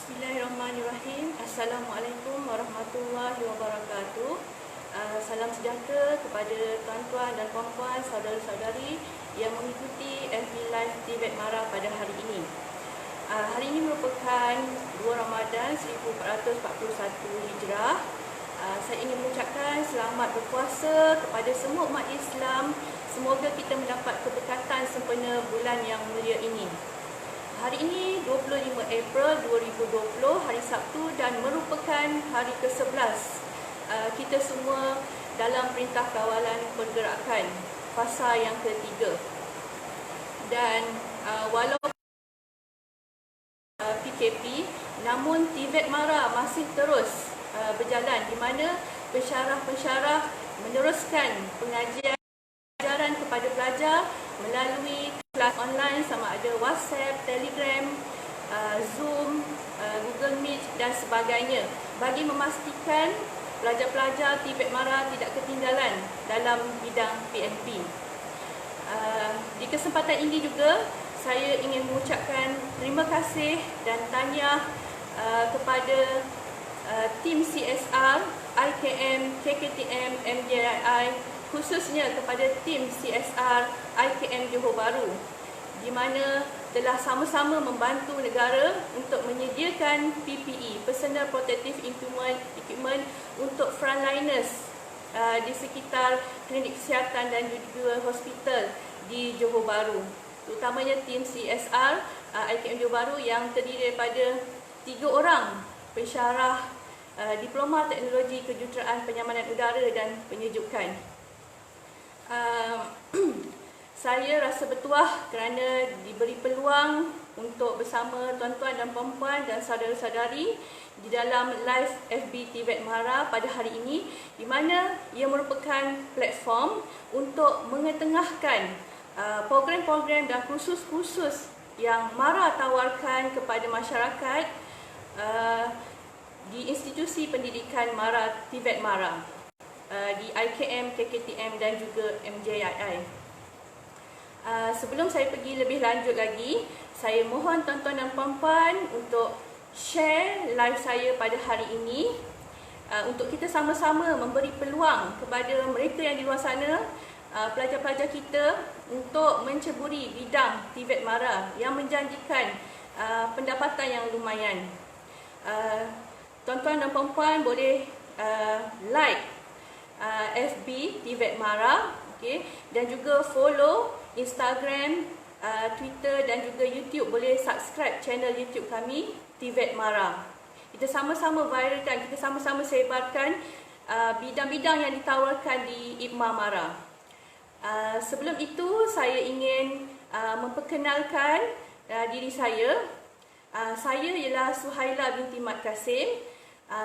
Bismillahirrahmanirrahim. Assalamualaikum warahmatullahi wabarakatuh. Salam sejahtera kepada tuan-tuan dan puan-puan, saudara-saudari yang mengikuti FB Live TVET Mara pada hari ini. Hari ini merupakan 2 Ramadan 1441 Hijrah. Saya ingin mengucapkan selamat berpuasa kepada semua umat Islam. Semoga kita mendapat keberkatan sempena bulan yang mulia ini. Hari ini 25 April 2020, hari Sabtu, dan merupakan hari ke-11 kita semua dalam Perintah Kawalan Pergerakan fasa yang ketiga. Dan walaupun PKP, namun TVET Mara masih terus berjalan, di mana pensyarah-pensyarah meneruskan pengajian kepada pelajar melalui kelas online sama ada WhatsApp, Telegram, Zoom, Google Meet dan sebagainya, bagi memastikan pelajar-pelajar TVET Mara tidak ketinggalan dalam bidang PNP. Di kesempatan ini juga saya ingin mengucapkan terima kasih dan tahniah kepada tim CSR, IKM, KKTM, MJII, khususnya kepada tim CSR IKM Johor Bahru, di mana telah sama-sama membantu negara untuk menyediakan PPE, Personal Protective Equipment, untuk frontliners di sekitar klinik kesihatan dan juga hospital di Johor Bahru, terutamanya tim CSR IKM Johor Bahru yang terdiri daripada 3 orang pensyarah Diploma Teknologi Kejuruteraan Penyamanan Udara dan Penyejukan. Saya rasa bertuah kerana diberi peluang untuk bersama tuan-tuan dan puan-puan dan saudara-saudari di dalam live FB TVET Mara pada hari ini, di mana ia merupakan platform untuk mengetengahkan program-program dan kursus-kursus yang Mara tawarkan kepada masyarakat di institusi pendidikan Mara TVET Mara, di IKM, KKTM dan juga MJII. Sebelum saya pergi lebih lanjut lagi, saya mohon tuan-tuan dan puan-puan untuk share live saya pada hari ini, untuk kita sama-sama memberi peluang kepada mereka yang di luar sana, pelajar-pelajar kita, untuk menceburi bidang TVET Mara yang menjanjikan pendapatan yang lumayan. Tuan-tuan dan puan-puan boleh like FB TVET Mara, okay, dan juga follow Instagram, Twitter dan juga YouTube. Boleh subscribe channel YouTube kami TVET Mara. Kita sama-sama viralkan, kita sama-sama sebarkan bidang-bidang yang ditawarkan di IPMA Mara. Sebelum itu saya ingin memperkenalkan diri saya. Saya ialah Suhaila binti Mat Kasim.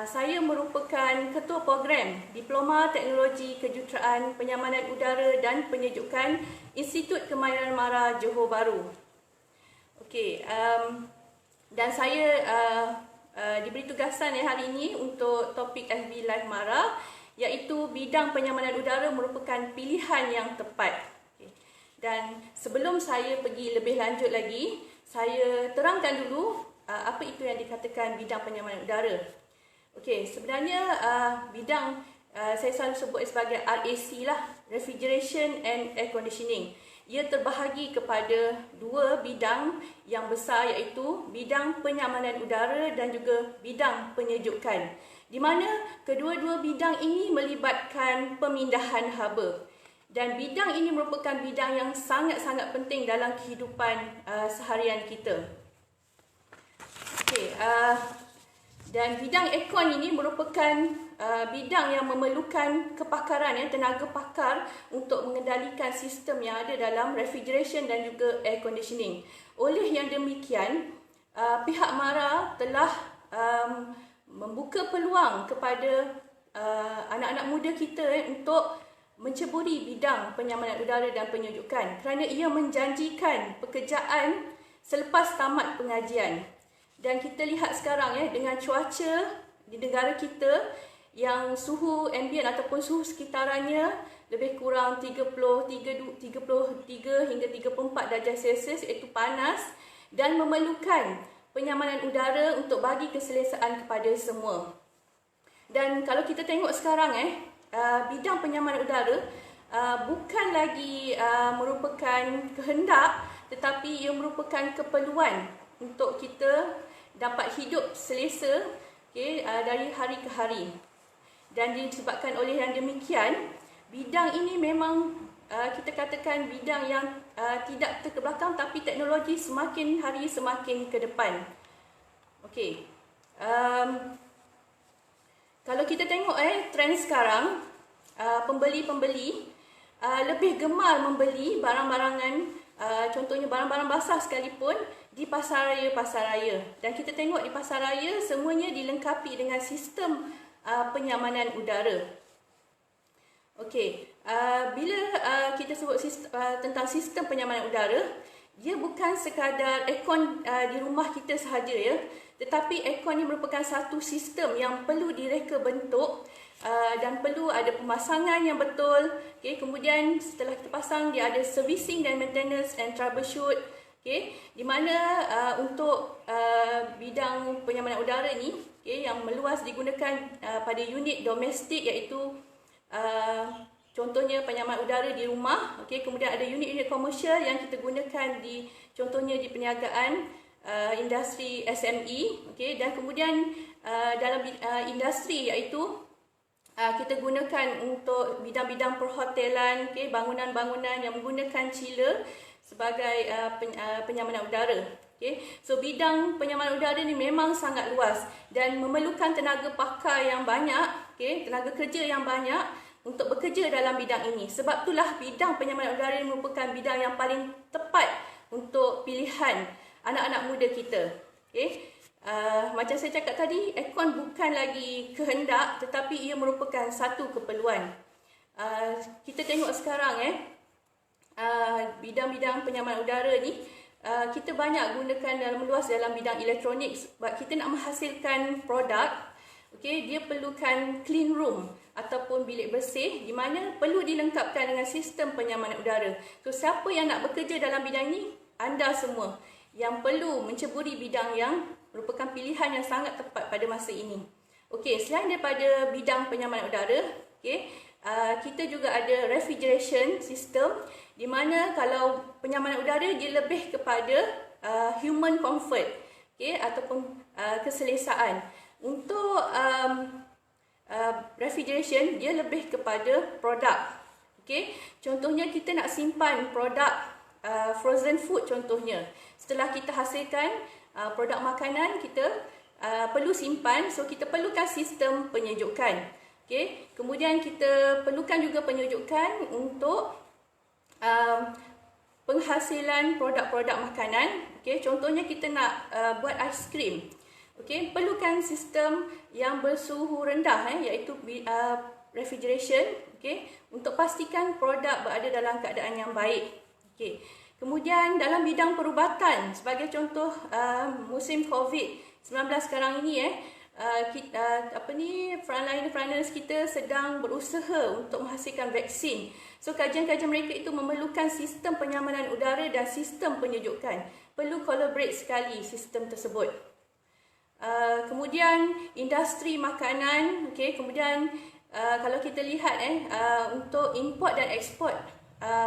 Saya merupakan Ketua Program Diploma Teknologi Kejuruteraan Penyamanan Udara dan Penyejukan Institut Kemahiran Mara Johor Bahru. Okey, dan saya diberi tugasan hari ini untuk topik FB Live Mara, iaitu bidang penyamanan udara merupakan pilihan yang tepat. Okay. Dan sebelum saya pergi lebih lanjut lagi, saya terangkan dulu apa itu yang dikatakan bidang penyamanan udara. Okey, sebenarnya bidang saya selalu sebut sebagai RAC lah, Refrigeration and Air Conditioning. Ia terbahagi kepada 2 bidang yang besar, iaitu bidang penyamanan udara dan juga bidang penyejukan, di mana kedua-dua bidang ini melibatkan pemindahan haba. Dan bidang ini merupakan bidang yang sangat-sangat penting dalam kehidupan seharian kita. Okey, dan bidang aircon ini merupakan bidang yang memerlukan kepakaran, tenaga pakar untuk mengendalikan sistem yang ada dalam refrigeration dan juga air conditioning. Oleh yang demikian, pihak Mara telah membuka peluang kepada anak-anak muda kita untuk menceburi bidang penyamanan udara dan penyejukan, kerana ia menjanjikan pekerjaan selepas tamat pengajian. Dan kita lihat sekarang dengan cuaca di negara kita yang suhu ambient ataupun suhu sekitarannya lebih kurang 33 hingga 34 darjah Celsius, iaitu panas, dan memerlukan penyamanan udara untuk bagi keselesaan kepada semua. Dan kalau kita tengok sekarang bidang penyamanan udara bukan lagi merupakan kehendak, tetapi ia merupakan keperluan untuk kita dapat hidup selesa dari hari ke hari. Dan disebabkan oleh yang demikian, bidang ini memang kita katakan bidang yang tidak terkebelakang, tapi teknologi semakin hari semakin ke depan. Okey. Kalau kita tengok trend sekarang, pembeli-pembeli lebih gemar membeli barang-barangan, contohnya barang-barang basah sekalipun di pasar raya. Dan kita tengok di pasar raya semuanya dilengkapi dengan sistem penyamanan udara. Okey, bila kita sebut tentang sistem penyamanan udara, dia bukan sekadar aircon di rumah kita sahaja ya, tetapi aircon ini merupakan satu sistem yang perlu direka bentuk dan perlu ada pemasangan yang betul. Okay, kemudian setelah kita pasang, dia ada servicing dan maintenance and troubleshoot. Okay, di mana untuk bidang penyamanan udara ni yang meluas digunakan pada unit domestik, iaitu contohnya penyamanan udara di rumah. Okay, kemudian ada unit-unit komersial yang kita gunakan contohnya di perniagaan, industri SME. Okay, dan kemudian dalam industri iaitu kita gunakan untuk bidang-bidang perhotelan, bangunan-bangunan yang menggunakan chiller sebagai penyamanan udara. So bidang penyamanan udara ni memang sangat luas dan memerlukan tenaga pakar yang banyak, tenaga kerja yang banyak untuk bekerja dalam bidang ini. Sebab itulah bidang penyamanan udara ini merupakan bidang yang paling tepat untuk pilihan anak-anak muda kita. Macam saya cakap tadi, aircon bukan lagi kehendak, tetapi ia merupakan satu keperluan. Kita tengok sekarang bidang-bidang penyamanan udara ni kita banyak gunakan dalam meluas dalam bidang elektronik. Sebab kita nak menghasilkan produk, dia perlukan clean room ataupun bilik bersih, di mana perlu dilengkapkan dengan sistem penyamanan udara. So siapa yang nak bekerja dalam bidang ini? Anda semua yang perlu menceburi bidang yang merupakan pilihan yang sangat tepat pada masa ini. Selain daripada bidang penyamanan udara, kita juga ada refrigeration system, di mana kalau penyamanan udara dia lebih kepada human comfort, ataupun keselesaan. Untuk refrigeration dia lebih kepada produk. Contohnya kita nak simpan produk frozen food contohnya. Setelah kita hasilkan produk makanan, kita perlu simpan, so kita perlukan sistem penyejukan. Kemudian kita perlukan juga penyejukan untuk penghasilan produk-produk makanan. Contohnya kita nak buat aiskrim. Perlukan sistem yang bersuhu rendah, iaitu refrigeration, untuk pastikan produk berada dalam keadaan yang baik. Kemudian dalam bidang perubatan, sebagai contoh musim COVID-19 sekarang ini, frontliners kita sedang berusaha untuk menghasilkan vaksin. So kajian-kajian mereka itu memerlukan sistem penyamanan udara dan sistem penyejukan. Perlu collaborate sekali sistem tersebut. Kemudian industri makanan, kemudian kalau kita lihat untuk import dan ekspor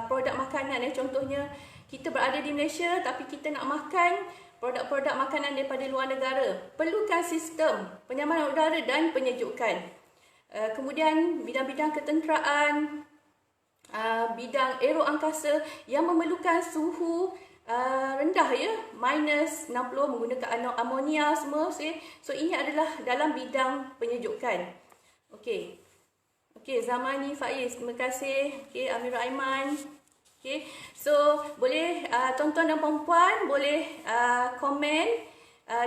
produk makanan, contohnya kita berada di Malaysia tapi kita nak makan produk-produk makanan daripada luar negara, perlukan sistem penyamanan udara dan penyejukan. Kemudian bidang-bidang ketenteraan, bidang aero angkasa yang memerlukan suhu rendah, minus 60, menggunakan amonia semua. So ini adalah dalam bidang penyejukan. Zamani Faiz, terima kasih. Amirul Aiman. So boleh tuan-tuan dan puan-puan boleh komen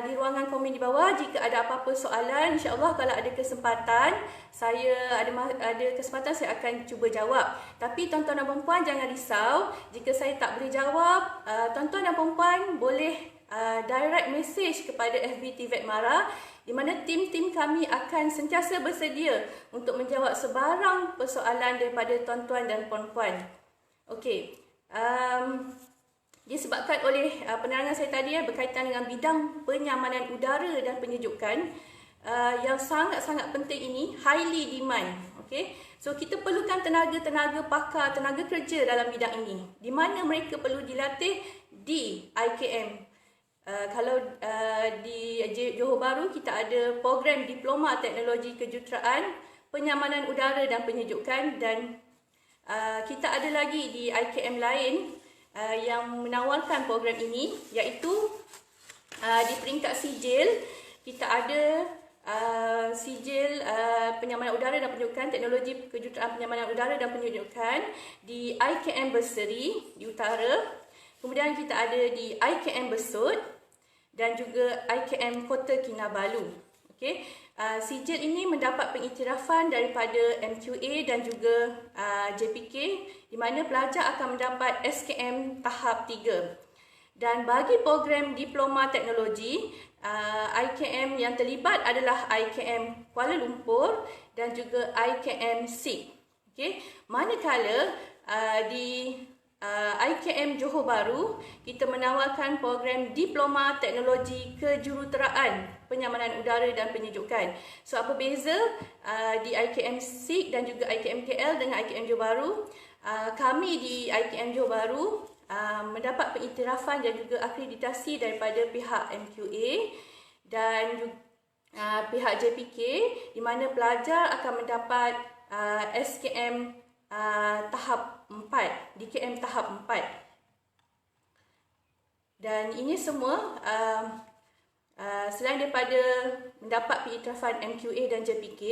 di ruangan komen di bawah jika ada apa-apa soalan. InsyaAllah kalau ada kesempatan, saya ada kesempatan saya akan cuba jawab. Tapi tuan-tuan dan puan-puan jangan risau jika saya tak boleh jawab. Tuan-tuan dan puan-puan boleh direct message kepada FB TVET Mara, di mana tim-tim kami akan sentiasa bersedia untuk menjawab sebarang persoalan daripada tuan-tuan dan puan-puan. disebabkan oleh penerangan saya tadi berkaitan dengan bidang penyamanan udara dan penyejukan yang sangat-sangat penting ini, highly demand. Okay? So kita perlukan tenaga pakar, tenaga kerja dalam bidang ini. Di mana mereka perlu dilatih? Di IKM. Kalau di Johor Bahru kita ada program Diploma Teknologi Kejuruteraan Penyamanan Udara dan Penyejukan, dan kita ada lagi di IKM lain yang menawarkan program ini, iaitu di peringkat sijil kita ada sijil penyamanan udara dan penyejukan, teknologi kejuruteraan penyamanan udara dan penyejukan di IKM Berseri di utara. Kemudian kita ada di IKM Besut dan juga IKM Kota Kinabalu. Okey, sijil ini mendapat pengiktirafan daripada MQA dan juga JPK, di mana pelajar akan mendapat SKM tahap 3. Dan bagi program Diploma Teknologi, IKM yang terlibat adalah IKM Kuala Lumpur dan juga IKM SIG. Okey, manakala di IKM Johor Bahru kita menawarkan program Diploma Teknologi Kejuruteraan Penyamanan Udara dan Penyejukan. So apa beza di IKM SIG dan juga IKM KL dengan IKM Johor Bahru? Kami di IKM Johor Bahru mendapat pengiktirafan dan juga akreditasi daripada pihak MQA dan juga pihak JPK, di mana pelajar akan mendapat SKM tahap 4, DKM tahap 4. Dan ini semua selain daripada mendapat pengiktirafan MQA dan JPK,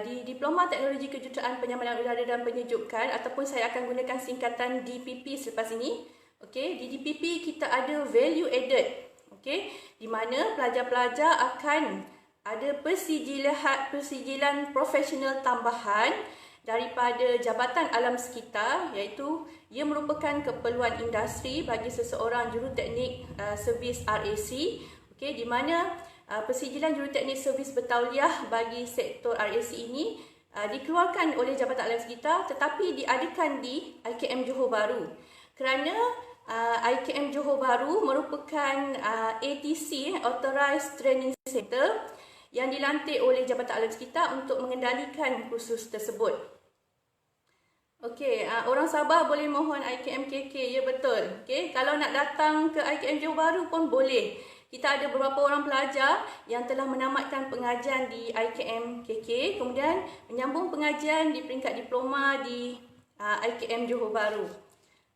di Diploma Teknologi Kejuruteraan Penyamanan Udara dan Penyejukan, ataupun saya akan gunakan singkatan DPP selepas ini. Okey, di DPP kita ada value added. Okey, di mana pelajar-pelajar akan ada persijilan profesional tambahan daripada Jabatan Alam Sekitar, iaitu ia merupakan keperluan industri bagi seseorang juruteknik servis RAC. Okey, di mana persijilan juruteknik servis bertauliah bagi sektor RAC ini dikeluarkan oleh Jabatan Alam Sekitar, tetapi diadakan di IKM Johor Bahru. Kerana IKM Johor Bahru merupakan ATC, Authorized Training Center, yang dilantik oleh Jabatan Alam Sekitar untuk mengendalikan kursus tersebut. Okey, orang Sabah boleh mohon IKM KK, ya betul. Okey, kalau nak datang ke IKM Johor Bahru pun boleh. Kita ada beberapa orang pelajar yang telah menamatkan pengajian di IKM KK, kemudian menyambung pengajian di peringkat diploma di IKM Johor Bahru.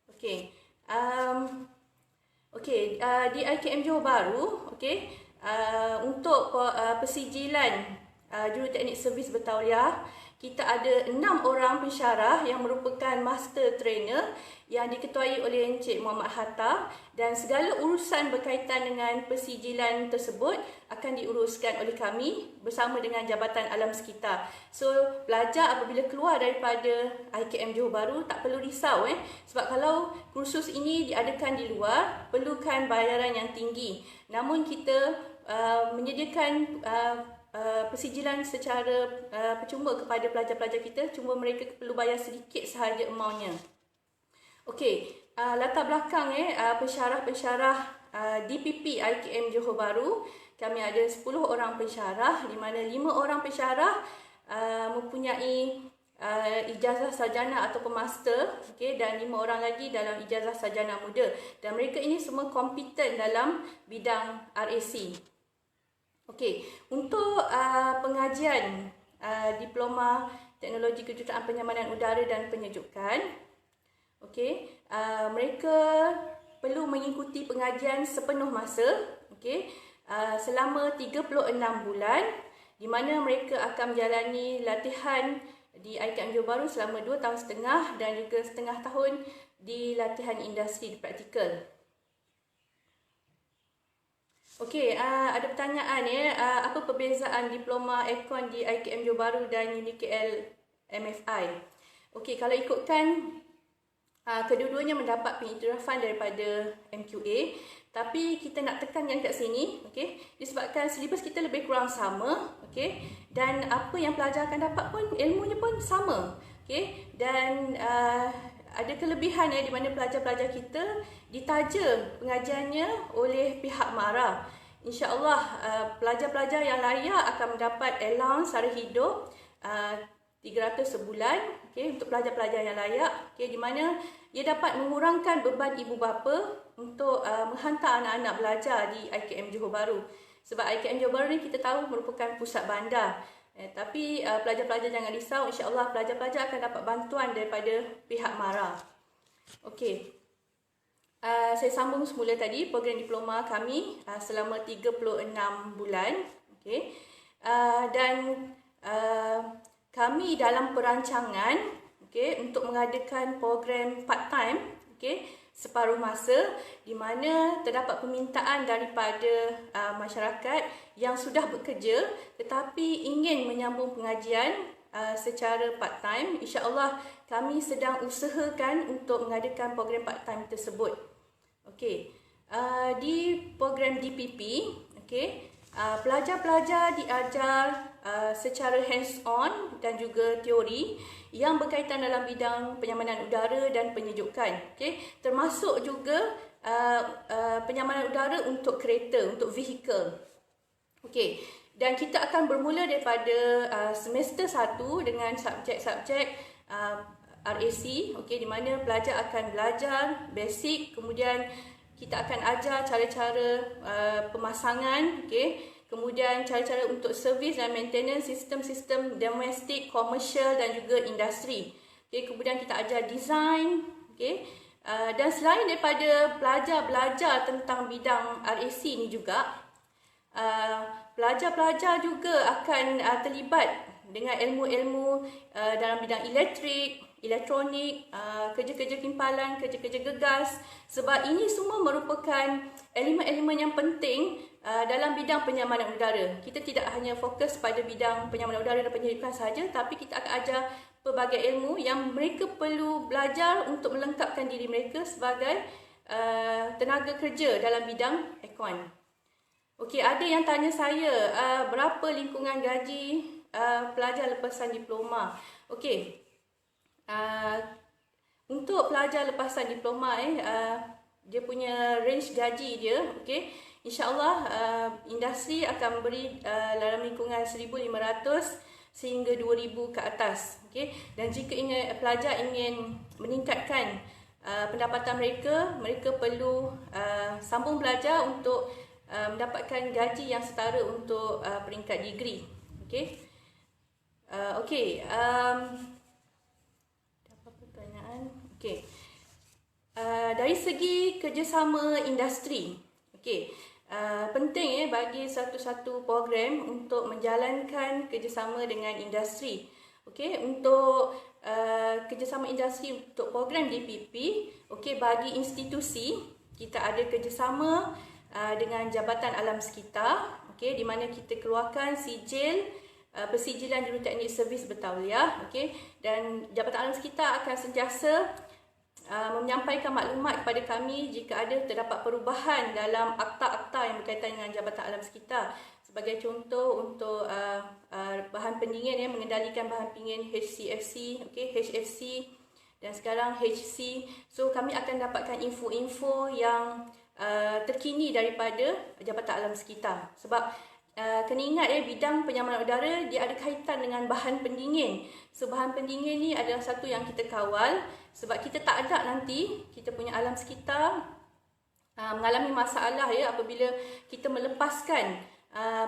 Okey. Di IKM Johor Bahru, okey, untuk persijilan juruteknik servis bertauliah, kita ada 6 orang pensyarah yang merupakan master trainer yang diketuai oleh Encik Muhammad Hatta, dan segala urusan berkaitan dengan persijilan tersebut akan diuruskan oleh kami bersama dengan Jabatan Alam Sekitar. So, pelajar apabila keluar daripada IKM Johor Bahru tak perlu risau sebab kalau kursus ini diadakan di luar perlukan bayaran yang tinggi. Namun kita menyediakan persijilan secara percuma kepada pelajar-pelajar kita, cuma mereka perlu bayar sedikit sahaja amountnya. Okey, latar belakang pensyarah-pensyarah DPP IKM Johor Bahru, kami ada 10 orang pensyarah, di mana 5 orang pensyarah mempunyai ijazah sarjana ataupun master, okey, dan 5 orang lagi dalam ijazah sarjana muda, dan mereka ini semua kompeten dalam bidang RAC. Okey, untuk pengajian Diploma Teknologi Kejuruteraan Penyamanan Udara dan Penyejukan, okey, mereka perlu mengikuti pengajian sepenuh masa, okey, selama 36 bulan, di mana mereka akan menjalani latihan di IKM Johor Bahru selama 2 tahun setengah dan juga setengah tahun di latihan industri praktikal. Okey, ada pertanyaan apa perbezaan diploma Aircon di IKM Johor Bahru dan UniKL MFI? Okey, kalau ikutkan kedua-duanya mendapat pengiktirafan daripada MQA, tapi kita nak tekankan kat sini, okey, disebabkan silibus kita lebih kurang sama, okey, dan apa yang pelajar akan dapat pun ilmunya pun sama, okey, dan ada kelebihan di mana pelajar-pelajar kita ditaja pengajiannya oleh pihak MARA. InsyaAllah pelajar-pelajar yang layak akan mendapat allowance sara hidup 300 sebulan, untuk pelajar-pelajar yang layak, di mana ia dapat mengurangkan beban ibu bapa untuk menghantar anak-anak belajar di IKM Johor Bahru. Sebab IKM Johor Bahru ni kita tahu merupakan pusat bandar. Tapi pelajar-pelajar jangan risau, insya-Allah pelajar-pelajar akan dapat bantuan daripada pihak MARA. Okey. Saya sambung semula tadi program diploma kami selama 36 bulan. Okey. Dan kami dalam perancangan untuk mengadakan program part time, separuh masa, di mana terdapat permintaan daripada masyarakat yang sudah bekerja tetapi ingin menyambung pengajian secara part time. InsyaAllah kami sedang usahakan untuk mengadakan program part time tersebut. Di program DPP, pelajar-pelajar diajar secara hands-on dan juga teori yang berkaitan dalam bidang penyamanan udara dan penyejukan. Termasuk juga penyamanan udara untuk kereta, untuk vehicle. Dan kita akan bermula daripada semester 1 dengan subjek-subjek RAC, di mana pelajar akan belajar basic, kemudian kita akan ajar cara-cara pemasangan, kemudian cara-cara untuk servis dan maintenance sistem-sistem domestik, komersial dan juga industri. Kemudian kita ajar design, dan selain daripada belajar tentang bidang RAC ni juga, pelajar-pelajar juga akan terlibat dengan ilmu-ilmu dalam bidang elektrik, elektronik, kerja-kerja timpalan, kerja-kerja gegas. Sebab ini semua merupakan elemen-elemen yang penting dalam bidang penyamanan udara. Kita tidak hanya fokus pada bidang penyamanan udara dan penyejukan sahaja, tapi kita akan ajar pelbagai ilmu yang mereka perlu belajar untuk melengkapkan diri mereka sebagai tenaga kerja dalam bidang aircon. Ada yang tanya saya, berapa lingkungan gaji pelajar lepasan diploma? Untuk pelajar lepasan diploma, dia punya range gaji dia, InsyaAllah industri akan beri dalam lingkungan 1,500 sehingga 2,000 ke atas. Dan jika pelajar ingin meningkatkan pendapatan mereka, mereka perlu sambung belajar untuk mendapatkan gaji yang setara untuk peringkat degree. Apa pertanyaan? Dari segi kerjasama industri, penting bagi satu-satu program untuk menjalankan kerjasama dengan industri. Untuk kerjasama industri untuk program DPP, bagi institusi kita ada kerjasama dengan Jabatan Alam Sekitar, di mana kita keluarkan sijil persijilan juruteknik servis bertauliah, dan Jabatan Alam Sekitar akan sentiasa menyampaikan maklumat kepada kami jika ada terdapat perubahan dalam akta-akta yang berkaitan dengan Jabatan Alam Sekitar. Sebagai contoh untuk bahan pendingin, mengendalikan bahan pendingin HCFC, HFC dan sekarang HC. So kami akan dapatkan info-info yang terkini daripada Jabatan Alam Sekitar. Sebab kena ingat bidang penyamanan udara dia ada kaitan dengan bahan pendingin. So bahan pendingin ni adalah satu yang kita kawal, sebab kita tak ada nanti kita punya alam sekitar mengalami masalah apabila kita melepaskan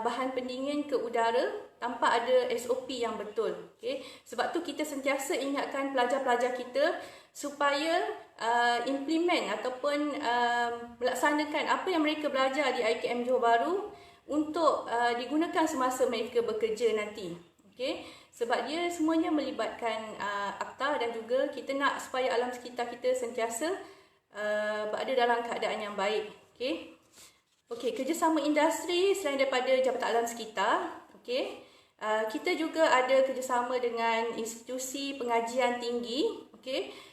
bahan pendingin ke udara tanpa ada SOP yang betul. Sebab tu kita sentiasa ingatkan pelajar-pelajar kita supaya implement ataupun melaksanakan apa yang mereka belajar di IKM Johor Bahru untuk digunakan semasa mereka bekerja nanti. Sebab dia semuanya melibatkan akta, dan juga kita nak supaya alam sekitar kita sentiasa berada dalam keadaan yang baik. Kerjasama industri selain daripada Jabatan Alam Sekitar, kita juga ada kerjasama dengan institusi pengajian tinggi,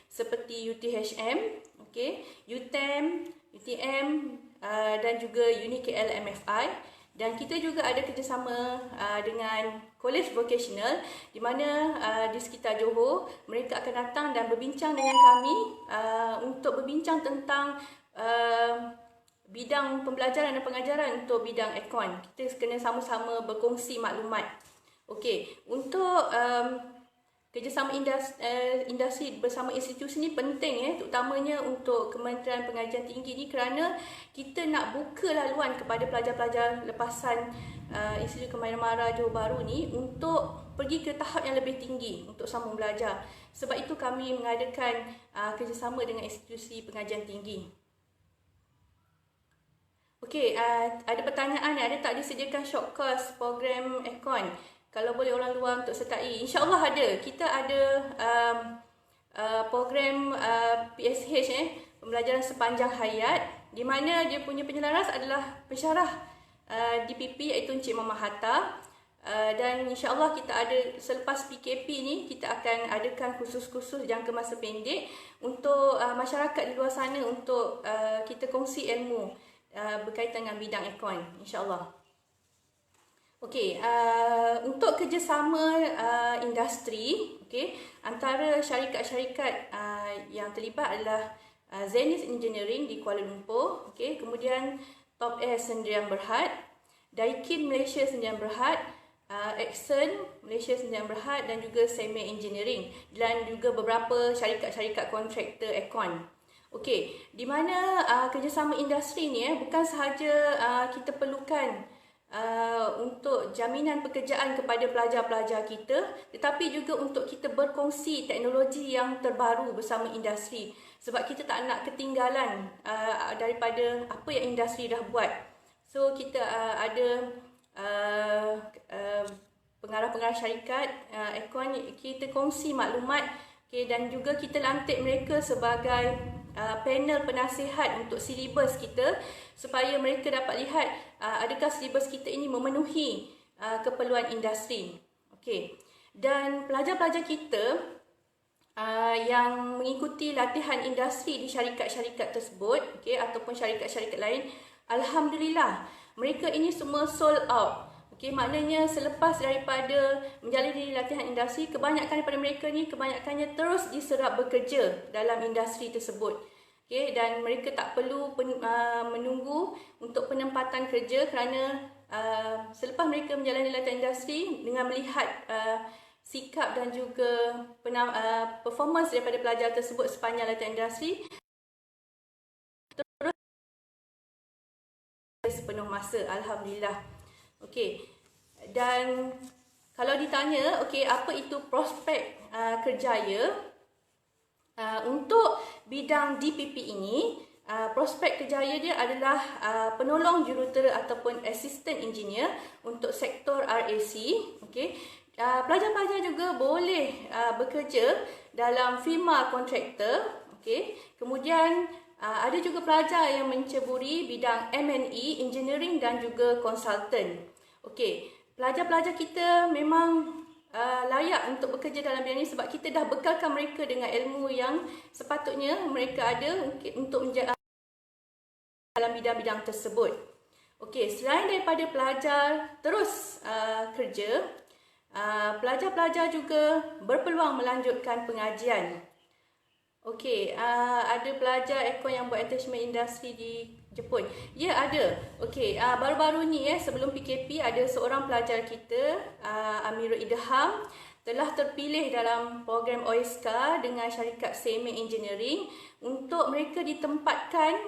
seperti UTHM, UTM, UTM dan juga UniKL MFI. Dan kita juga ada kerjasama dengan College Vocational di mana di sekitar Johor mereka akan datang dan berbincang dengan kami untuk berbincang tentang bidang pembelajaran dan pengajaran untuk bidang aircon. Kita kena sama-sama berkongsi maklumat. Okey, untuk kerjasama industri bersama institusi ni penting terutamanya untuk Kementerian Pengajian Tinggi ni kerana kita nak buka laluan kepada pelajar-pelajar lepasan Institut Kemahiran Mara Johor Bahru ni untuk pergi ke tahap yang lebih tinggi untuk sambung belajar. Sebab itu kami mengadakan kerjasama dengan institusi pengajian tinggi. Okey, ada pertanyaan ni, ada tak disediakan short course program aircon? Kalau boleh orang luar untuk sertai, insya-Allah ada. Kita ada program PSH pembelajaran sepanjang hayat di mana dia punya penyelaras adalah pensyarah DPP iaitu Encik Mama Hatta. Dan insya-Allah kita ada selepas PKP ni kita akan adakan kursus-kursus jangka masa pendek untuk masyarakat di luar sana untuk kita kongsi ilmu berkaitan dengan bidang aircon, insya-Allah. Okey, untuk kerjasama industri, okey, antara syarikat-syarikat yang terlibat adalah Zenith Engineering di Kuala Lumpur, okey, kemudian Top Air Sdn Bhd, Daikin Malaysia Sdn Bhd, Exxon Malaysia Sdn Bhd dan juga Seme Engineering dan juga beberapa syarikat-syarikat kontraktor aircon. Okey, di mana kerjasama industri ni bukan sahaja kita perlukan untuk jaminan pekerjaan kepada pelajar-pelajar kita, tetapi juga untuk kita berkongsi teknologi yang terbaru bersama industri. Sebab kita tak nak ketinggalan daripada apa yang industri dah buat. So kita ada pengarah-pengarah syarikat aircon, kita kongsi maklumat, okay, dan juga kita lantik mereka sebagai panel penasihat untuk silibus kita supaya mereka dapat lihat adakah silibus kita ini memenuhi keperluan industri. Okey. Dan pelajar-pelajar kita yang mengikuti latihan industri di syarikat-syarikat tersebut, okey, ataupun syarikat-syarikat lain, alhamdulillah mereka ini semua sold out. Okey, maknanya selepas daripada menjalani latihan industri, kebanyakan daripada mereka ni kebanyakannya terus diserap bekerja dalam industri tersebut. Okey, dan mereka tak perlu menunggu untuk penempatan kerja kerana selepas mereka menjalani latihan industri dengan melihat sikap dan juga performance daripada pelajar tersebut sepanjang latihan industri, terus sepenuh masa, alhamdulillah. Okey. Dan kalau ditanya, okey, apa itu prospek kerjaya untuk bidang DPP ini, prospek kerjaya dia adalah penolong jurutera ataupun assistant engineer untuk sektor RAC. Okey. Pelajar-pelajar juga boleh bekerja dalam firma kontraktor. Okey. Kemudian ada juga pelajar yang menceburi bidang M&E, engineering dan juga konsultan. Okey, pelajar-pelajar kita memang layak untuk bekerja dalam bidang ini sebab kita dah bekalkan mereka dengan ilmu yang sepatutnya mereka ada untuk menjadi dalam bidang-bidang tersebut. Okey, selain daripada pelajar terus kerja, pelajar-pelajar juga berpeluang melanjutkan pengajian. Okey, ada pelajar aircon yang buat attachment industri di Jepun. Ya, ada. Okey, baru-baru ni sebelum PKP ada seorang pelajar kita, Amirul Idham, telah terpilih dalam program OISCA dengan syarikat Seme Engineering untuk mereka ditempatkan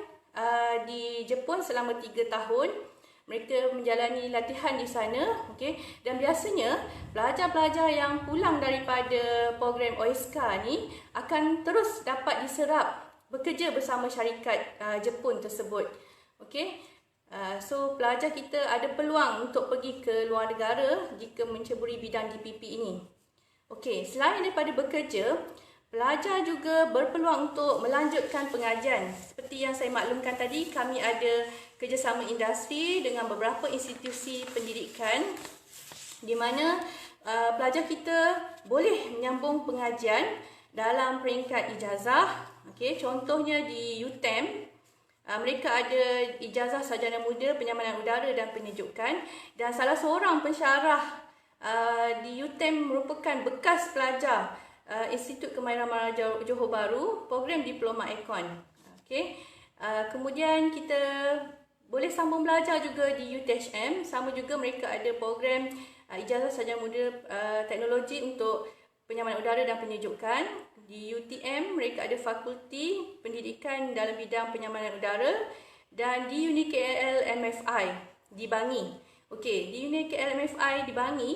di Jepun selama 3 tahun. Mereka menjalani latihan di sana, okey. Dan biasanya pelajar-pelajar yang pulang daripada program OISCA ni akan terus dapat diserap bekerja bersama syarikat Jepun tersebut. Okey. So pelajar kita ada peluang untuk pergi ke luar negara jika menceburi bidang DPP ini. Okey, selain daripada bekerja, pelajar juga berpeluang untuk melanjutkan pengajian. Seperti yang saya maklumkan tadi, kami ada kerjasama industri dengan beberapa institusi pendidikan di mana pelajar kita boleh menyambung pengajian dalam peringkat ijazah. Okey, contohnya di UTM, Mereka ada ijazah sarjana muda penyamanan udara dan penyejukan, dan salah seorang pensyarah di UTM merupakan bekas pelajar Institut Kemahiran Mara Johor Bahru, program Diploma Ekon. Okey. Kemudian kita boleh sambung belajar juga di UTHM, sama juga mereka ada program ijazah sarjana muda teknologi untuk penyamanan udara dan penyejukan. Di UTM mereka ada fakulti pendidikan dalam bidang penyamanan udara, dan di UniKL MFI di Bangi. Okey, di UniKL MFI di Bangi,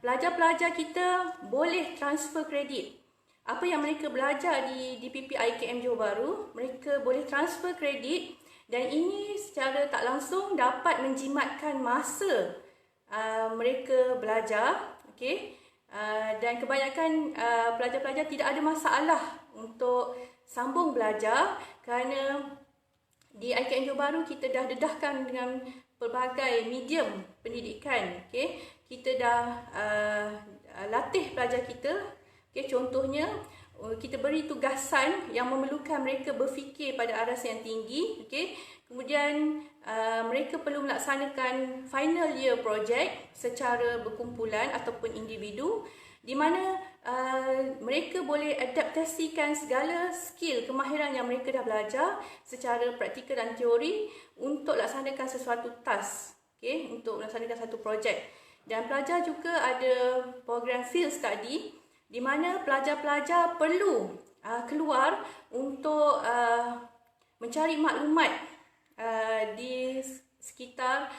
pelajar-pelajar kita boleh transfer kredit. Apa yang mereka belajar di DPP IKM Johor Bahru, mereka boleh transfer kredit, dan ini secara tak langsung dapat menjimatkan masa mereka belajar. Okey. Dan kebanyakan pelajar-pelajar tidak ada masalah untuk sambung belajar kerana di IKM Johor Bahru kita dah dedahkan dengan pelbagai medium pendidikan. Okay? Kita dah latih pelajar kita. Okay? Contohnya, kita beri tugasan yang memerlukan mereka berfikir pada aras yang tinggi. Okay? Kemudian mereka perlu melaksanakan final year project secara berkumpulan ataupun individu, di mana mereka boleh adaptasikan segala skill kemahiran yang mereka dah belajar secara praktikal dan teori untuk laksanakan sesuatu task, okay? Untuk melaksanakan satu projek. Dan pelajar juga ada program field study, di mana pelajar-pelajar perlu keluar untuk mencari maklumat di sekitar,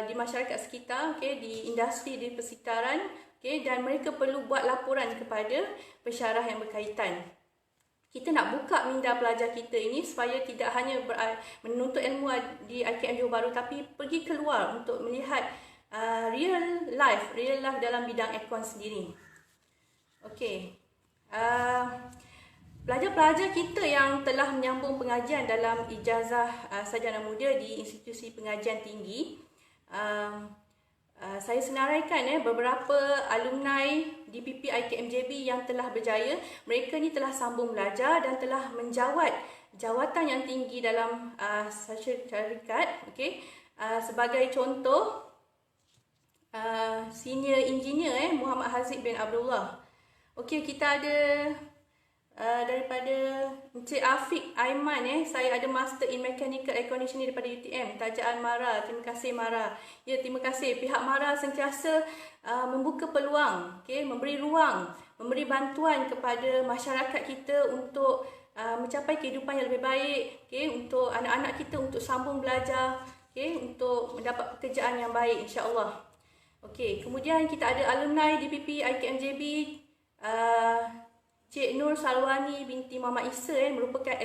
di masyarakat sekitar, okay, di industri di persekitaran, okay, dan mereka perlu buat laporan kepada pensyarah yang berkaitan. Kita nak buka minda pelajar kita ini supaya tidak hanya menuntut ilmu di IKM Johor Bahru, tapi pergi keluar untuk melihat real life dalam bidang ekon sendiri. Okey. Pelajar-pelajar kita yang telah menyambung pengajian dalam ijazah sarjana muda di institusi pengajian tinggi, saya senaraikan beberapa alumni DPP IKMJB yang telah berjaya. Mereka ni telah sambung belajar dan telah menjawat jawatan yang tinggi dalam syarikat. Okay? Sebagai contoh, senior engineer Muhammad Haziq bin Abdullah. Okey, kita ada daripada Encik Afiq Aiman, saya ada Master in Mechanical Air Conditioning daripada UTM, Tajaan Mara. Terima kasih Mara. Ya, terima kasih. Pihak Mara sentiasa membuka peluang, okay, memberi ruang, memberi bantuan kepada masyarakat kita untuk mencapai kehidupan yang lebih baik, okay, untuk anak-anak kita untuk sambung belajar, okay, untuk mendapat pekerjaan yang baik, insya-Allah. Okey, kemudian kita ada alumni DPP IKMJB, Cik Nur Salwani binti Muhammad Isa, merupakan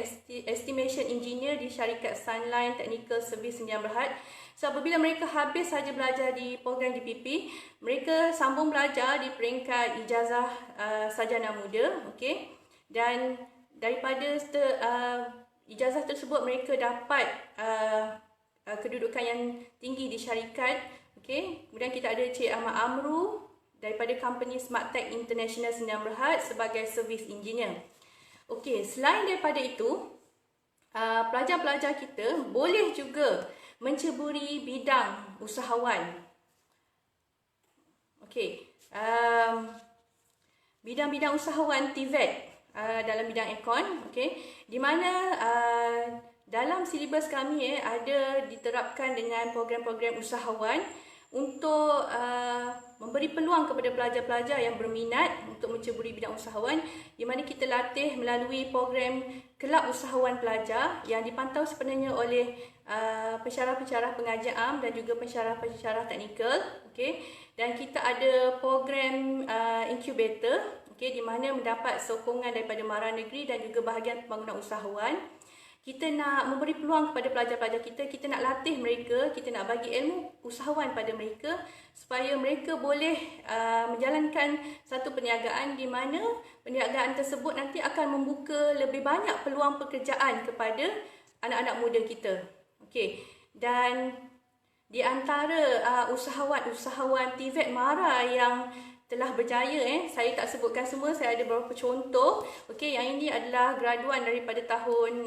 estimation engineer di syarikat Sunline Technical Service Sdn Bhd. So, apabila mereka habis saja belajar di program DPP, mereka sambung belajar di peringkat ijazah sarjana muda, okey. Dan daripada ijazah tersebut mereka dapat kedudukan yang tinggi di syarikat, okey. Kemudian kita ada Cik Ahmad Amru daripada company Smartech International Sdn Bhd sebagai service engineer. Okey, selain daripada itu, pelajar-pelajar kita boleh juga menceburi bidang usahawan. Okey, bidang-bidang usahawan TVET dalam bidang ekon, okey, di mana dalam silibus kami ada diterapkan dengan program-program usahawan untuk memberi peluang kepada pelajar-pelajar yang berminat untuk menceburi bidang usahawan, di mana kita latih melalui program Kelab Usahawan Pelajar yang dipantau sepenuhnya oleh pensyarah-pensyarah pengajian am dan juga pensyarah-pensyarah teknikal, okey. Dan kita ada program incubator, okey, di mana mendapat sokongan daripada Mara Negeri dan juga bahagian pembangunan usahawan. Kita nak memberi peluang kepada pelajar-pelajar kita nak latih mereka, kita nak bagi ilmu usahawan pada mereka supaya mereka boleh menjalankan satu perniagaan, di mana perniagaan tersebut nanti akan membuka lebih banyak peluang pekerjaan kepada anak-anak muda kita. Okey. Dan di antara usahawan-usahawan TVET Mara yang telah berjaya. Saya tak sebutkan semua, saya ada beberapa contoh. Okey, yang ini adalah graduan daripada tahun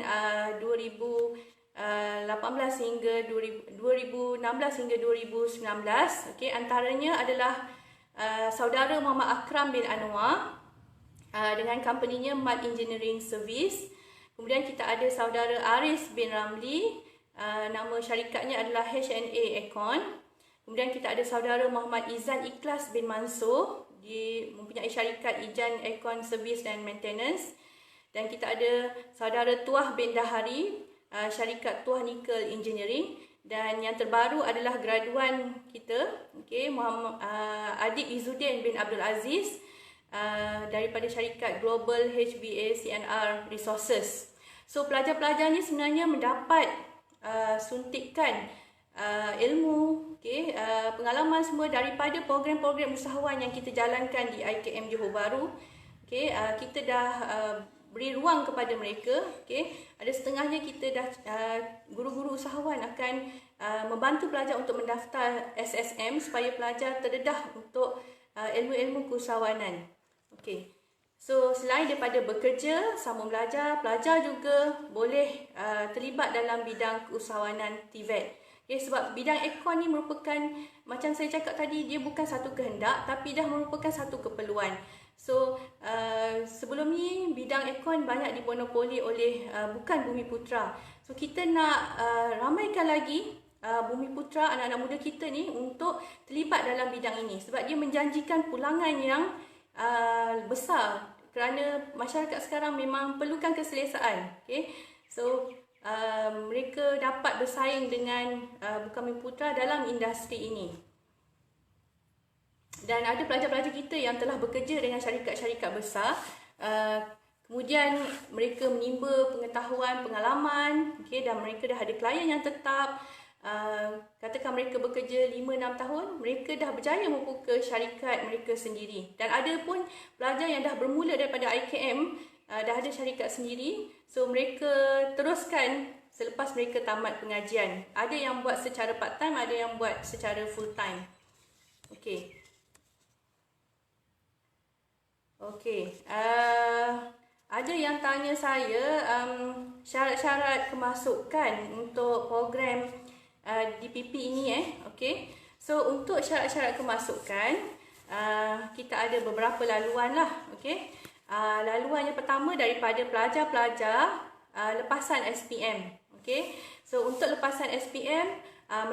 2018 hingga 2016 hingga 2019. Okey, antaranya adalah saudara Muhammad Akram bin Anwar dengan company-nya Mat Engineering Service. Kemudian kita ada saudara Aris bin Ramli, nama syarikatnya adalah H&A Econ. Kemudian kita ada saudara Muhammad Izan Ikhlas bin Mansur, dia mempunyai syarikat Izan Econ Service dan Maintenance. Dan kita ada saudara Tuah bin Dahari, syarikat Tuah Nickel Engineering. Dan yang terbaru adalah graduan kita, okay, Muhammad Adib Izzuddin bin Abdul Aziz daripada syarikat Global HBA CNR Resources. So pelajar-pelajar ni sebenarnya mendapat suntikan ilmu, okay, pengalaman semua daripada program-program usahawan yang kita jalankan di IKM Johor Bahru. Okay, kita dah beri ruang kepada mereka. Okay, ada setengahnya kita dah guru-guru usahawan akan membantu pelajar untuk mendaftar SSM supaya pelajar terdedah untuk ilmu-ilmu keusahawanan. Okay. So, selain daripada bekerja, sambung belajar, pelajar juga boleh terlibat dalam bidang keusahawanan TVET. Okay, sebab bidang ekon ni merupakan, macam saya cakap tadi, dia bukan satu kehendak tapi dah merupakan satu keperluan. So, sebelum ni bidang ekon banyak dimonopoli oleh bukan Bumiputra. So, kita nak ramaikan lagi Bumiputra, anak-anak muda kita ni untuk terlibat dalam bidang ini. Sebab dia menjanjikan pulangan yang besar kerana masyarakat sekarang memang perlukan keselesaan. Okay? So, mereka dapat bersaing dengan Bumiputra dalam industri ini. Dan ada pelajar-pelajar kita yang telah bekerja dengan syarikat-syarikat besar. Kemudian mereka menimba pengetahuan, pengalaman, okay, dan mereka dah ada klien yang tetap. Katakan mereka bekerja 5-6 tahun, mereka dah berjaya membuka syarikat mereka sendiri. Dan ada pun pelajar yang dah bermula daripada IKM, dah ada syarikat sendiri. So mereka teruskan selepas mereka tamat pengajian. Ada yang buat secara part time, ada yang buat secara full time. Okey. Ada yang tanya saya syarat-syarat kemasukan untuk program DPP ini. Okey. So untuk syarat-syarat kemasukan, kita ada beberapa laluan lah. Okey. Laluan yang pertama daripada pelajar-pelajar lepasan SPM. Okey. So untuk lepasan SPM,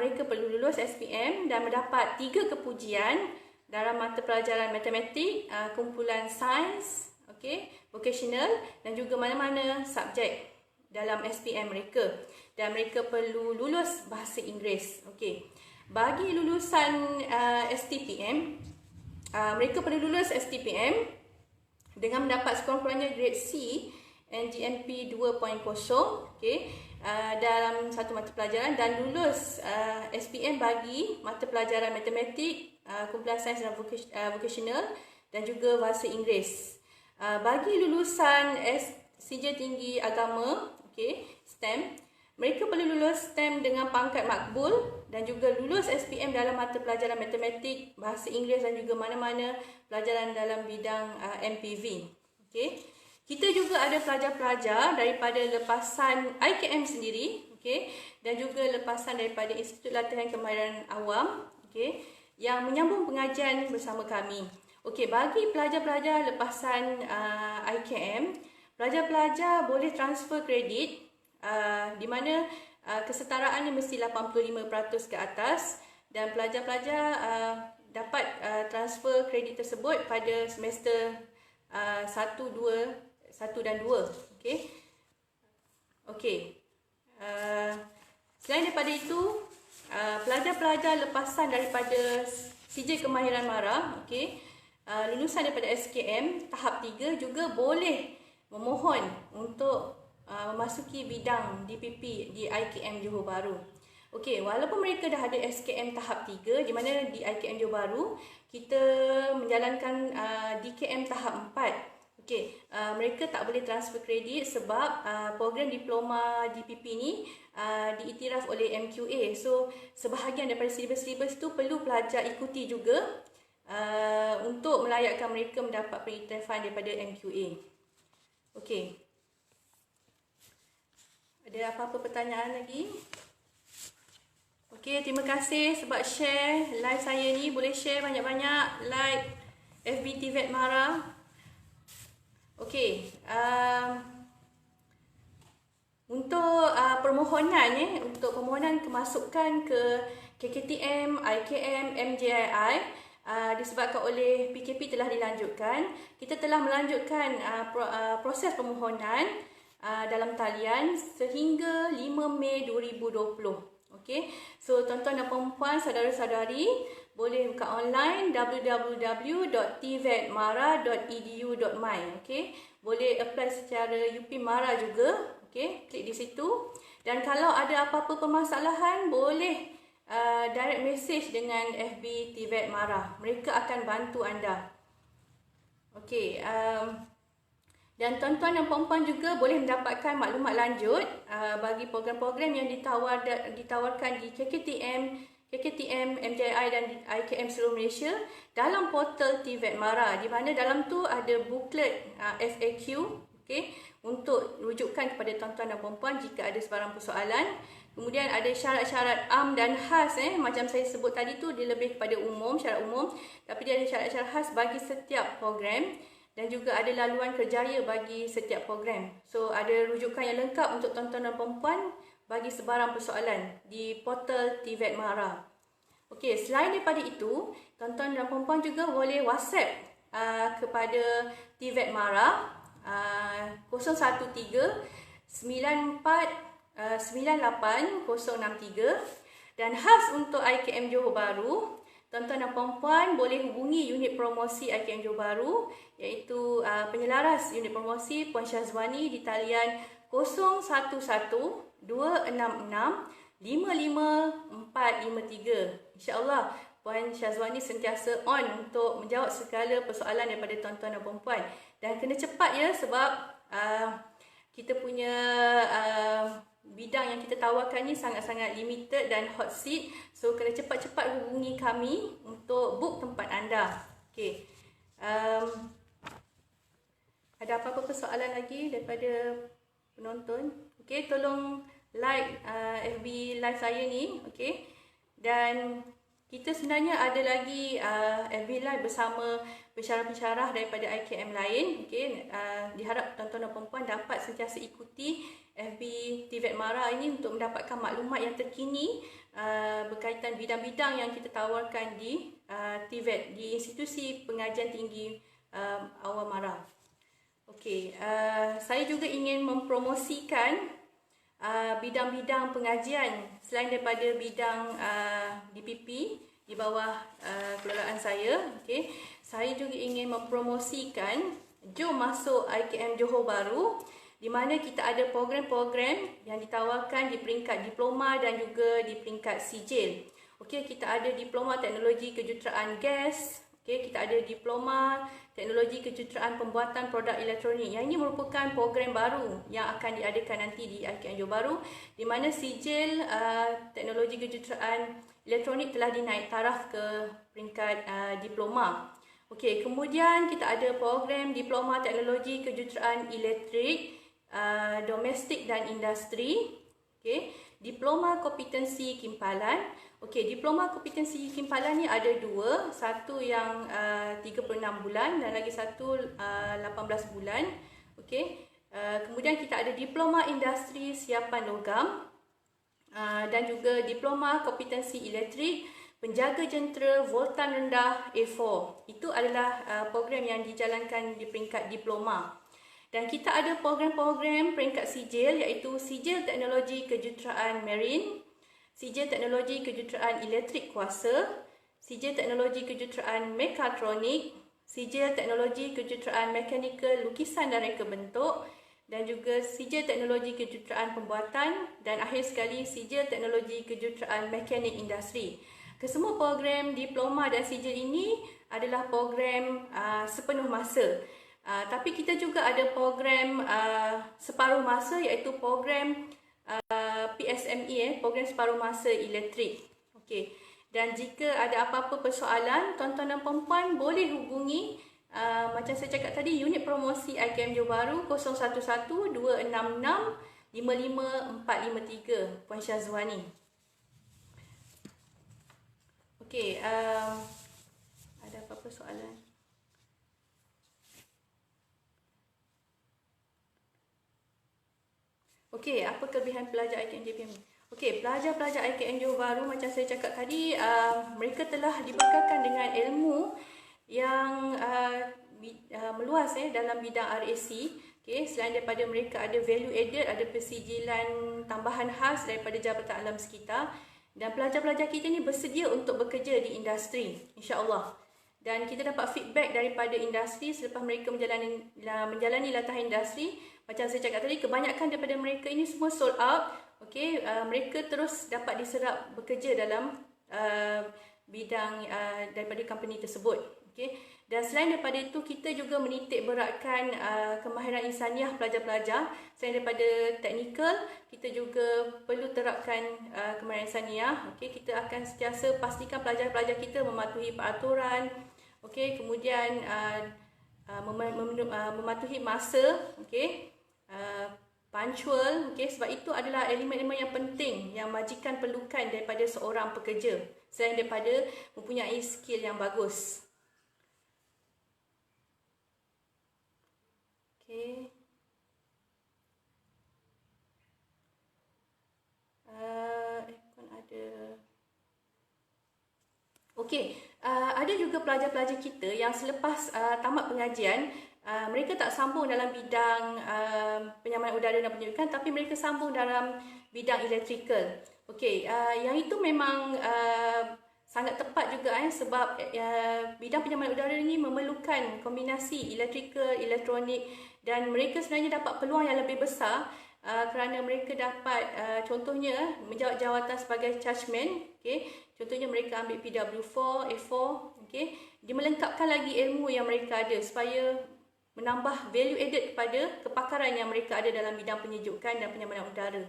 mereka perlu lulus SPM dan mendapat 3 kepujian dalam mata pelajaran matematik, kumpulan sains, okey, vocational dan juga mana-mana subjek dalam SPM mereka. Dan mereka perlu lulus bahasa Inggeris. Okey. Bagi lulusan STPM, mereka perlu lulus STPM dengan mendapat sekurang-kurangnya grade C NGMP 2.0, okey, dalam satu mata pelajaran dan lulus SPM bagi mata pelajaran matematik, kumpulan sains dan vocational dan juga bahasa Inggeris. Bagi lulusan Sijil Tinggi Agama, okey, STEM, mereka perlu lulus STEM dengan pangkat makbul dan juga lulus SPM dalam mata pelajaran matematik, bahasa Inggeris dan juga mana-mana pelajaran dalam bidang MPV. Okey. Kita juga ada pelajar-pelajar daripada lepasan IKM sendiri, okey, dan juga lepasan daripada Institut Latihan Kemahiran Awam, okey, yang menyambung pengajian bersama kami. Okey, bagi pelajar-pelajar lepasan IKM, pelajar-pelajar boleh transfer kredit di mana kesetaraannya mesti 85% ke atas dan pelajar-pelajar dapat transfer kredit tersebut pada semester 1 dan 2. Okey. Okey. Selain daripada itu, pelajar-pelajar lepasan daripada Sijil Kemahiran MARA, okey, lulusan daripada SKM tahap 3 juga boleh memohon untuk memasuki bidang DPP di IKM Johor Bahru. Okey, walaupun mereka dah ada SKM tahap 3, di mana di IKM Johor Bahru kita menjalankan DKM tahap 4. Okey, mereka tak boleh transfer kredit sebab program diploma DPP ni diiktiraf oleh MQA. So, sebahagian daripada silibus-silibus tu perlu pelajar ikuti juga untuk melayakkan mereka mendapat pengiktirafan daripada MQA. Okey. Ada apa-apa pertanyaan lagi? Okey, terima kasih sebab share live saya ni. Boleh share banyak-banyak, like FB TVET Mara. Okey, untuk permohonan untuk permohonan kemasukan ke KKTM, IKM, MJII disebabkan oleh PKP telah dilanjutkan. Kita telah melanjutkan proses permohonan dalam talian sehingga 5 Mei 2020. Okey, so tuan-tuan dan puan-puan, saudara-saudari boleh buka online www.tvetmara.edu.my. Okey, boleh apply secara UP Mara juga. Okey, klik di situ. Dan kalau ada apa-apa permasalahan, boleh direct message dengan FB TVET Mara. Mereka akan bantu anda. Okey, dan tuan-tuan dan puan-puan juga boleh mendapatkan maklumat lanjut bagi program-program yang ditawarkan di KKTM, MJII dan IKM seluruh Malaysia dalam portal TVET Mara, di mana dalam tu ada booklet FAQ, okay, untuk rujukan kepada tuan-tuan dan puan-puan jika ada sebarang persoalan. Kemudian ada syarat-syarat am dan khas, macam saya sebut tadi tu, dia lebih kepada umum, syarat umum, tapi dia ada syarat-syarat khas bagi setiap program. Dan juga ada laluan kerjaya bagi setiap program. So, ada rujukan yang lengkap untuk tuan-tuan dan puan-puan bagi sebarang persoalan di portal TVET Mara. Okey, selain daripada itu, tuan-tuan dan puan-puan juga boleh WhatsApp kepada TVET Mara 013 94 98 063. Dan khas untuk IKM Johor Bahru, tuan-tuan dan puan-puan boleh hubungi unit promosi IKM Johor Bahru, iaitu penyelaras unit promosi Puan Syazwani di talian 011 266 55453. InsyaAllah Puan Syazwani sentiasa on untuk menjawab segala persoalan daripada tuan-tuan dan puan-puan. Dan kena cepat ya, sebab kita punya bidang yang kita tawarkan ni sangat-sangat limited dan hot seat. So, kena cepat-cepat hubungi kami untuk book tempat anda. Okey. Ada apa-apa persoalan lagi daripada penonton? Okey, tolong like FB live saya ni. Okey. Dan kita sebenarnya ada lagi FB live bersama pensyarah-pensyarah daripada IKM lain. Okey, diharap tuan-tuan dan puan-puan dapat sentiasa ikuti FB TVET Mara ini untuk mendapatkan maklumat yang terkini berkaitan bidang-bidang yang kita tawarkan di TVET, di Institusi Pengajian Tinggi Awam Mara. Okey, saya juga ingin mempromosikan bidang-bidang pengajian selain daripada bidang DPP di bawah kelolaan saya. Okey, saya juga ingin mempromosikan Jom Masuk IKM Johor Bahru, di mana kita ada program-program yang ditawarkan di peringkat diploma dan juga di peringkat sijil. Okey, kita ada diploma teknologi kejuruteraan gas. Okey, kita ada diploma teknologi kejuruteraan pembuatan produk elektronik. Yang ini merupakan program baru yang akan diadakan nanti di IKM Johor Bahru, di mana sijil teknologi kejuruteraan elektronik telah dinaik taraf ke peringkat diploma. Okey, kemudian kita ada program diploma teknologi kejuruteraan elektrik, domestik dan industri. Okey, diploma kompetensi kimpalan. Okey, diploma kompetensi kimpalan ni ada dua, satu yang 36 bulan dan lagi satu 18 bulan. Okey, kemudian kita ada diploma industri siapan logam dan juga diploma kompetensi elektrik penjaga jentera voltan rendah A4. Itu adalah program yang dijalankan di peringkat diploma. Dan kita ada program-program peringkat sijil, iaitu sijil teknologi kejuruteraan marine, sijil teknologi kejuruteraan elektrik kuasa, sijil teknologi kejuruteraan mekatronik, sijil teknologi kejuruteraan mekanikal lukisan dan reka bentuk, dan juga sijil teknologi kejuruteraan pembuatan, dan akhir sekali sijil teknologi kejuruteraan mekanik industri. Kesemua program diploma dan sijil ini adalah program sepenuh masa. Tapi kita juga ada program separuh masa, iaitu program PSME, program separuh masa elektrik. Okey. Dan jika ada apa-apa persoalan, tuan-tuan dan puan-puan boleh hubungi macam saya cakap tadi, unit promosi IKM Johor Bahru 011-266-55453, Puan Syazwani. Okey, ada apa-apa soalan? Okey, apa kelebihan pelajar IKM JPM? Okey, pelajar-pelajar IKM Johor Bahru macam saya cakap tadi, mereka telah dibekalkan dengan ilmu yang meluas dalam bidang RAC. Okey, selain daripada mereka ada value added, ada persijilan tambahan khas daripada Jabatan Alam Sekitar, dan pelajar-pelajar kita ni bersedia untuk bekerja di industri, insya-Allah. Dan kita dapat feedback daripada industri selepas mereka menjalani latihan industri. Macam saya cakap tadi, kebanyakan daripada mereka ini semua sold out. Okey, mereka terus dapat diserap bekerja dalam bidang daripada company tersebut. Okey, dan selain daripada itu, kita juga menitik beratkan kemahiran insaniah pelajar-pelajar. Selain daripada teknikal, kita juga perlu terapkan kemahiran insaniah. Okey, kita akan sentiasa pastikan pelajar-pelajar kita mematuhi peraturan. Okey, kemudian mematuhi masa. Okey, punctual. Okey, sebab itu adalah elemen-elemen yang penting yang majikan perlukan daripada seorang pekerja, selain daripada mempunyai skill yang bagus. Okey. Aircon ada. Okey, ada juga pelajar-pelajar kita yang selepas tamat pengajian, mereka tak sambung dalam bidang penyamanan udara dan penyejukan, tapi mereka sambung dalam bidang elektrikal. Okey, yang itu memang sangat tepat juga sebab bidang penyamanan udara ini memerlukan kombinasi elektrikal, elektronik, dan mereka sebenarnya dapat peluang yang lebih besar kerana mereka dapat contohnya menjawat jawatan sebagai chargeman. Okey, contohnya mereka ambil PW4, A4. Okey, dia melengkapkan lagi ilmu yang mereka ada supaya menambah value added kepada kepakaran yang mereka ada dalam bidang penyejukan dan penyamanan udara.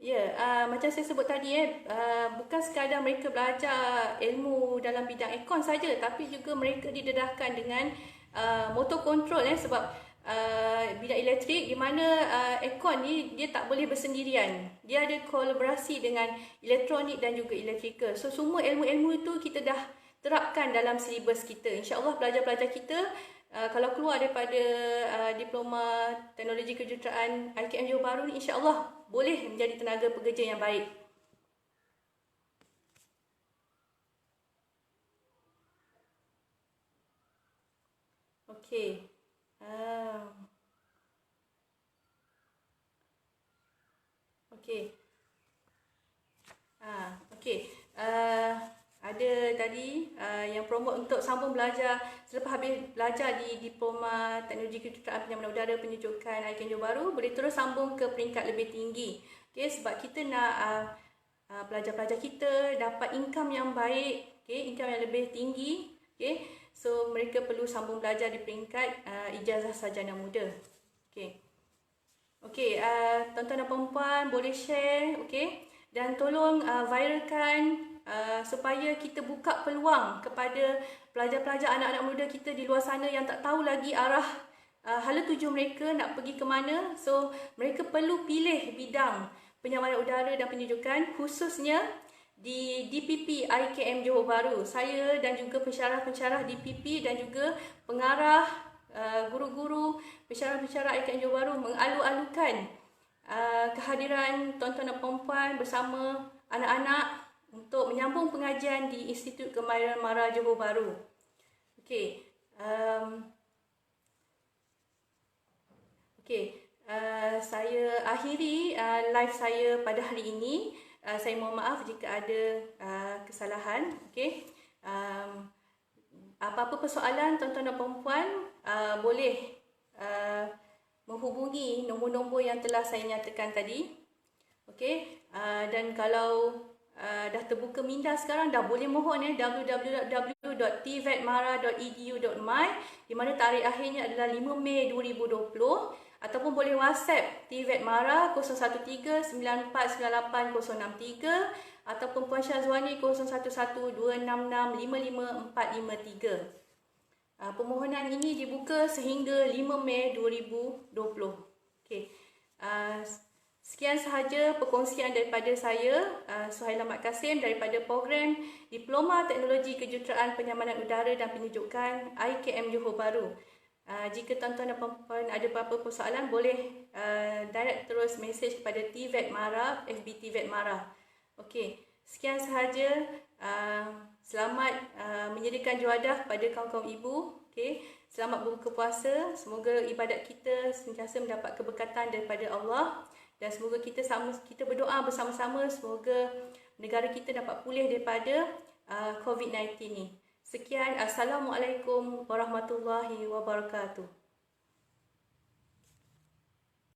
Ya, macam saya sebut tadi, bukan sekadar mereka belajar ilmu dalam bidang aircon saja, tapi juga mereka didedahkan dengan motor control sebab bidang elektrik di mana aircon ni dia tak boleh bersendirian. Dia ada kolaborasi dengan elektronik dan juga elektrikal. So semua ilmu-ilmu itu kita dah terapkan dalam silibus kita. InsyaAllah pelajar-pelajar kita kalau keluar daripada diploma teknologi kejuruteraan IKM Johor Bahru ni, insyaAllah boleh menjadi tenaga pekerja yang baik. Okey. Okey. Okey. Ada tadi yang promote untuk sambung belajar selepas habis belajar di diploma teknologi kejuruteraan penyamanan udara penyejukan IKM Johor Bahru, boleh terus sambung ke peringkat lebih tinggi. Okey, sebab kita nak pelajar-pelajar kita dapat income yang baik, okey, income yang lebih tinggi. Okey, so mereka perlu sambung belajar di peringkat ijazah sarjana muda. Okey. Okey, tuan-tuan dan puan-puan boleh share, okey, dan tolong viralkan supaya kita buka peluang kepada pelajar-pelajar, anak-anak muda kita di luar sana yang tak tahu lagi arah hala tuju mereka nak pergi ke mana. So mereka perlu pilih bidang penyamanan udara dan penyejukan, khususnya di DPP IKM Johor Bahru. Saya dan juga pensyarah-pensyarah DPP dan juga pengarah, guru-guru, pensyarah-pensyarah IKM Johor Bahru mengalu-alukan kehadiran tuan-tuan dan puan-puan bersama anak-anak untuk menyambung pengajian di Institut Kemahiran MARA Johor Bahru. Okey. Saya akhiri live saya pada hari ini. Saya mohon maaf jika ada kesalahan. Okey. Apa-apa persoalan tuan-tuan dan puan-puan boleh menghubungi nombor-nombor yang telah saya nyatakan tadi. Okey. Dan kalau dah terbuka minda sekarang, dah boleh mohon www.tvetmara.edu.my, di mana tarikh akhirnya adalah 5 Mei 2020, ataupun ataupun boleh WhatsApp TVET Mara 0139498063 ataupun Puan Syazwani 0112665553. Permohonan ini dibuka sehingga 5 Mei 2020. Okey. Sekian sahaja perkongsian daripada saya, Suhaila Mat Kasim, daripada program Diploma Teknologi Kejuruteraan Penyamanan Udara dan Penyejukan IKM Johor Bahru. Jika tuan-tuan dan puan-puan ada apa-apa persoalan, boleh direct terus mesej kepada TVET Mara, FB TVET Mara. Okey, sekian sahaja. Selamat menyediakan juadah pada kaum-kaum ibu. Okey, selamat berbuka puasa. Semoga ibadat kita sentiasa mendapat keberkatan daripada Allah. Dan semoga kita berdoa bersama-sama semoga negara kita dapat pulih daripada COVID-19 ni. Sekian, Assalamualaikum warahmatullahi wabarakatuh.